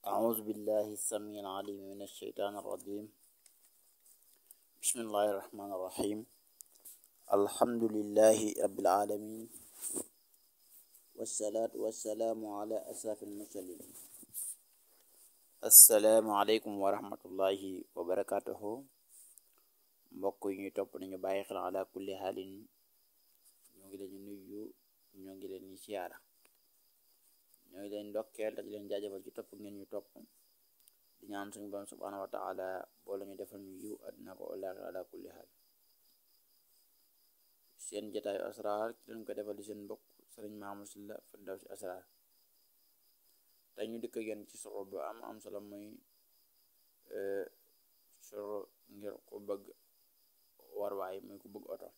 أعوذ بالله السميع العليم من الشيطان الرجيم. بسم الله الرحمن الرحيم. الحمد لله رب العالمين، والصلاة والسلام على أشرف المرسلين. السلام عليكم ورحمة الله وبركاته. mbokk yi ñuy topp nañu bàyyi xel ala kulli xaalin, ñoo ngi leen nuyu, ñoo ngi leen siyaara, ñoo ngi leen ndokkeel te di leen jaajëfal ci topp ngeen ñu topp, di ñaan suñu borom subhanahu wa taala boole ñu defal ñu yiw àddina ko àllaaxira ala kulli xaal. seen jotaayu asraar ci leen ko defal di seen mbokk sëriñ Mamour Sylla Firdawsi Asraar. tey ñu dikk yéen ci soro bu am solo muy soro ngir ku bëgg warwaay, muy ku bëgg oto.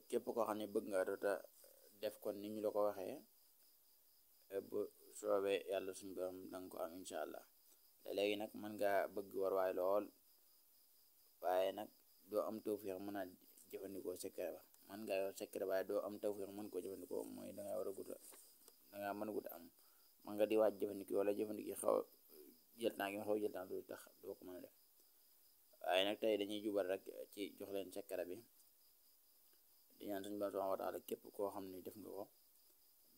képp koo xam ne bëgg nga oto te def kon ni ñu la ko waxee, bu soobee yàlla suñu borom danga ko am incha allah. léegi nag mën nga bëgg warwaay lool, waaye nag doo am tawfeex mën a jëfandikoo secret ba. mën nga yor secret waaye doo am tawfeex mën koo jëfandikoo, mooy danga war a gudd, danga mën a gudd am. mën nga di waaj jëfandikoo wala jëfandikoo xaw jël temps gi xaw jël temps du tax doo ko mën a def. waaye nag tey dañuy jubal rek ci jox leen secret bi, di ñaan suñu borom subhanahu wa taala képp koo xam ne def nga ko,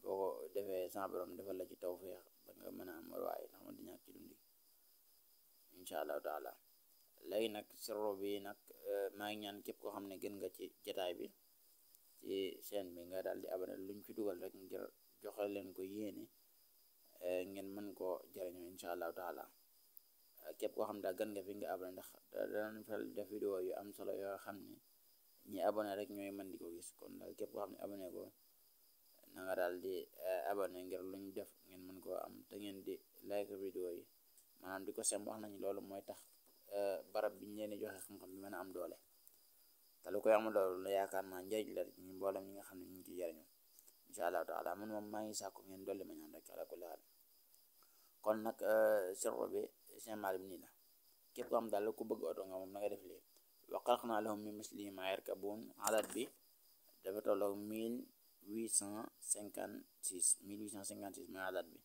boo ko defee sa borom defal la ci tawfeex ba nga mën a am warwaay ndax man di ñàkk ci dundi incha allahu taala. léegi nag sirru bi nag maa ngi ñaan képp koo xam ne gën nga ci jataay bi ci chaîne bi nga daal di abonné, luñ fi dugal rek ngir joxe leen ko yéene ngeen mën koo jëriñoo incha allahu taala. képp koo xam ne daal gën nga fi nga abonné, ndax danañ faral def vidéo yu am solo yoo xam ne ñi abonné rek ñooy mën di ko gis. kon daal képp koo xam ne abonné ko na nga daal di abonné ngir luñ def ngeen mën koo am, te ngeen di like vidéo yi, maanaam di ko sem. wax nañu loolu mooy tax barab bi ñu leen di joxe xam-xam bi mën a am doole, te lu koy am loolu la yaakaar naa njëriñ la ñu mboolem ñi nga xam ne ñu ngi ciy jariñu incha allahu taala. man moom maa ngi sàkku ngeen dolli ma ñaan rek ala kulli haal. kon nag sirru bi semaal bi nii la. képp ko am daal ku bëgg oto nga moom na nga def lii: wa xalaqnaa lahum min mislihi maa yarkabuun. adat bi dafa tolloog 1856 mooy adat bi,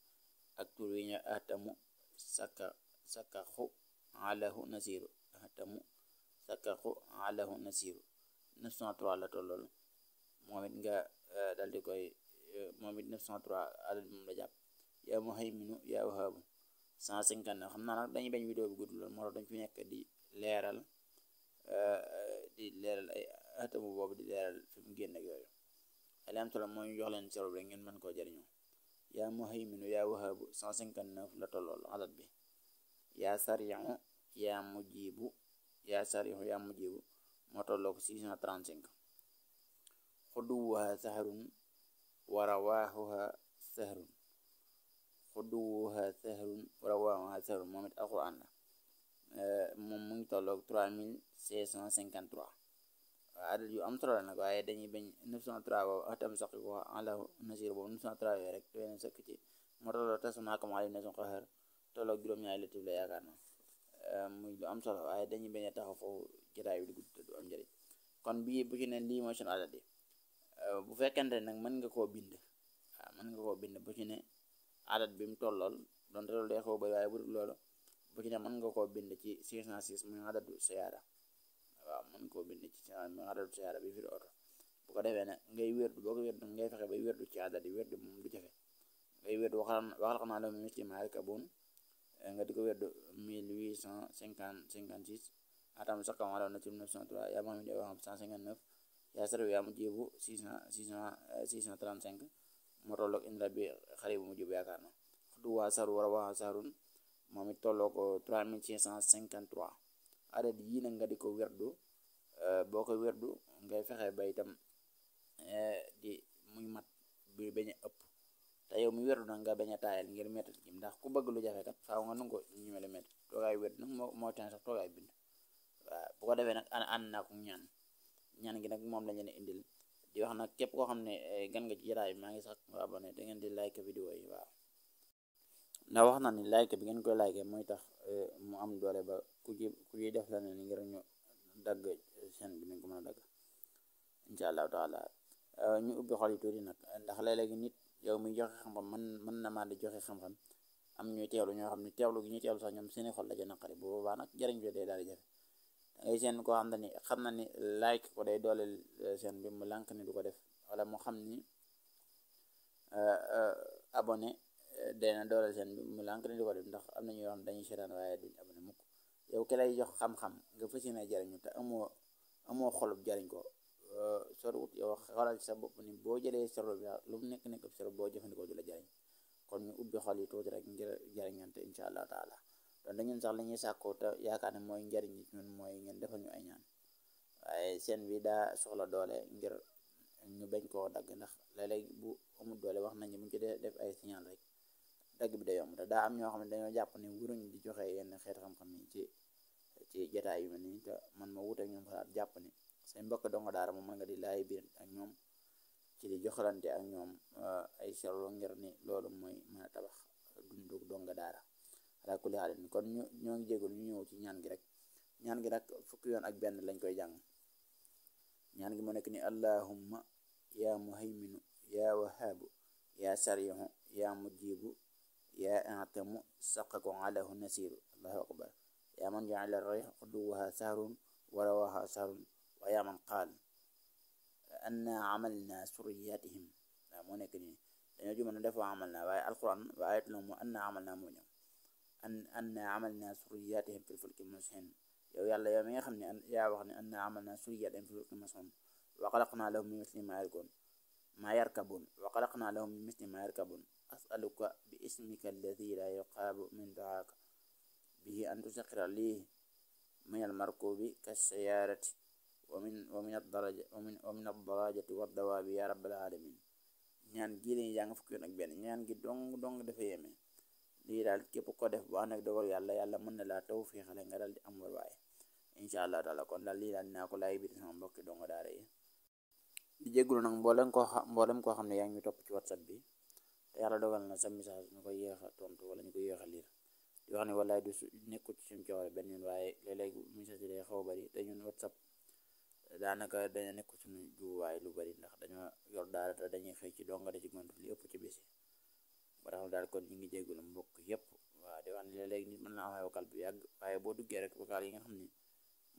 ak tur wi ñu ahtamu sakaxu alahu nasiru. ahtamu sakaxu alahu nasiru 903 la tollool. moom it nga dal di koy moom it 903 adat bi moom la jàpp. yaa muhayminu yaa wahaabu 159. xam naa nag dañuy bañ vidéo bi gudd lool, moo tax dañ fi nekk di leeral ay ahtamu boobu, di leeral fi mu génn ak yooyu. li am solo mooy ñu jox leen sirru rek ngeen mën koo jëriñoo. yaa muhayminu yaa wahaabu 159 la tollool adat bi. yaa sariixu yaa mujibu moo tolloog 635. xuduwuha sahrun wa rawaahuha sahrun. moom it alquran la. moom mu ngi tolloog 3653. waaw adat yu am solo la nag, waaye dañuy bañ 903 boobu atam sax ko alahu nasir boobu 903 yooyu rek doy na sëkk ci. moo tolloog tasamaaka maalim na sun xaxar tolloog juróom-ñaari latif la yaakaar na. muy lu am solo, waaye dañuy bañ a taxaw foofu jotaay bi di gudd te du am njëriñ. kon bii bu ci ne lii mooy sunu adat yi. bu fekkente nag mën nga koo bind, bu ci ne adat bi mu tollool donte loolu day xaw bëri, waaye bu dul loolu bu ci ne mën nga koo bind ci 606 muy adadu sayaara. waaw mën koo bind ci muy adadu sayaara bi firi oto. bu ko defee nag ngay wérdu, boo ko wérdu ngay fexe bay wérdu ci adat yi. wérdu moom du jafe, ngay wérdu waxal xanaa la mu misli maa yarkabuun nga di ko wérdu 1856. atam sax kam wala na ci 903. yaa moom it wax 159. yaa sariw yaa mujibu 635 moo tolloog indra bi xari bu mujibu yaakaar na. xudu waa saru war a waa sarun moom it tolloo ko 3653. adat yii nag nga di ko werdu, boo ko werdu ngay fexe ba itam di muy mat bi bañ a ëpp, te yow mi werdu nag nga bañ a taayal ngir métti ci, ndax ku bëgg lu jafe kat faaw nga nangu ñu mel métti. toogaay werdu nag moo teen sax toogaay bind. waaw bu ko defee nag ànd naa ko ñaan gi nag moom lañ leen indil. di wax nag képp koo xam ne gan nga ci jotaay bi maa ngi sax nga abonné da ngeen di like vidéo yi. waaw ndax wax na ni like bi ngeen koy like mooy tax mu am doole ba ku ci def la ne ni ngir ñu dagg chaîne bi nañ ko mën a dagg incha allahu taala. ñu ubbi xol yi tuuti nag, ndax léeg-léegi nit yow mi joxe xam-xam mën na maa di joxe xam-xam am ñuy teewlu ñoo xam ne teewlu gi ñuy teewlu sax ñoom seeni xol la ja naqari bu boobaa nag jariñ bi day daal di jafe da ngay seen koo xam ne ni xam na ni like ko day dooleel seen bi mu lànk ni du ko def wala mu xam ni abonné dana dooleel seen bi mu lànk ni du ko def ndax am na ñoo xam dañuy seetaan waaye duñ abonné mukk yow ki lay jox xam-xam nga fas yéene jariñu te amoo xolub jariñ ko sorwut yow xoolal ci sa bopp ni boo jëlee sero bi lu mu nekk sero boo jëfandikoo du la jariñ kon ñu ubbi xol yi tuuti rek ngir jariñante insha allah taala don dañun sax la ñuy sàkkoo te yaakaar ne mooy njariñ nit ñun mooy ngeen defal ñu ay ñaan waaye seen bi daa soxla doole ngir ñu bañ koo dagg ndax léeg-léeg bu amul doole wax nañu buñ ci def ay signal rek dagg bi day yomb te daa am ñoo xam ne dañoo jàpp ne wuruñ di joxe yenn xeet xam-xam yi ci jotaay yu mel nii te man ma wuute ak ñoom xalaat jàpp ne say mbokk donga daara moom mën nga di laay biir ak ñoom ci di joxalante ak ñoom ay solo ngir ni loolu mooy mën a tabax dundu donga daara ala kulli haal kon ñoo ngi jégalu ñu ñëw ci ñaan gi rek ñaan gi nag fukki yoon ak benn lañ koy jàng ñaan gi moo nekk ni allahumma ya muhayminu ya wahabu ya sarihu ya mujibu ya atamu saqaku alahu nasiru allahu akbar ya man ja'ala rayh quduwaha sahrun wa rawaha sahrun wa ya man qaal anna amalna suriyatihim moo nekk nii dañoo jumoon def wa amalna waaye alquran wa ayat la mu anna amalna moo ñëw anna amalna suriyatihim fil fulki mashhun yow yàlla yow mi nga xam ne yaa wax ne anna amalna suriyatihim fil fulki mashhun wa xalaqna lahum min misli ma yarkabun wa xalaqna lahum min misli ma yarkabun as'aluka bi ismika alladi la yuqaabu min duaaka bihi an tusaxira lii min almarkubi kassayaarati wa min ad-darajati wad-dawaabi ya rabbal alamin ñaan gii lañu jàng fukki yoon ak benn ñaan gi dong dafa yéeme lii daal képp ko def bu ànd ak dogal yàlla mën na laa taw fii xale nga daal di am war waaye incha allah taala kon daal lii daal dinaa ko laay biir sama mbokki donga daara yi di jéggulu nag mboolem koo xam ne yaa ngi ñu topp ci whatsapp bi te yàlla dogal na sa message ñu koy yéex a tontu wala ñu koy yéex a liir di wax ne wallaay du nekku ci suñu cooware benn yoon waaye léeg-léeg message yi day xaw a bari te ñun whatsapp daanaka dañu nekk suñu juwaay lu bari ndax dañoo yor daara te dañuy xëy ci donga da ci gont li ëpp ci bés yi ba tax daal kon ñu ngi jéggulu mbokk yépp waaw di wax ne léeg-léeg nit mën na am vocal bu yàgg waaye boo duggee rek vocal yi nga xam ne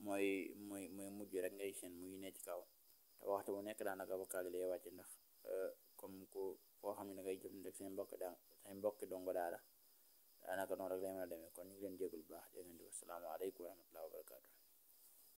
mooy mujj rek ngay seen muy ne ci kaw te waxtu bu nekk daanaka vocal yi lay wàcc ndax comme koo xam ne da ngay jëfandikoo ak say mbokki dongo daara daanaka noonu rek lay mën a demee kon ñu ngi leen jéggul bu baax di leen di wasalaamaaleykum wa rahmatullahi wa barakatuh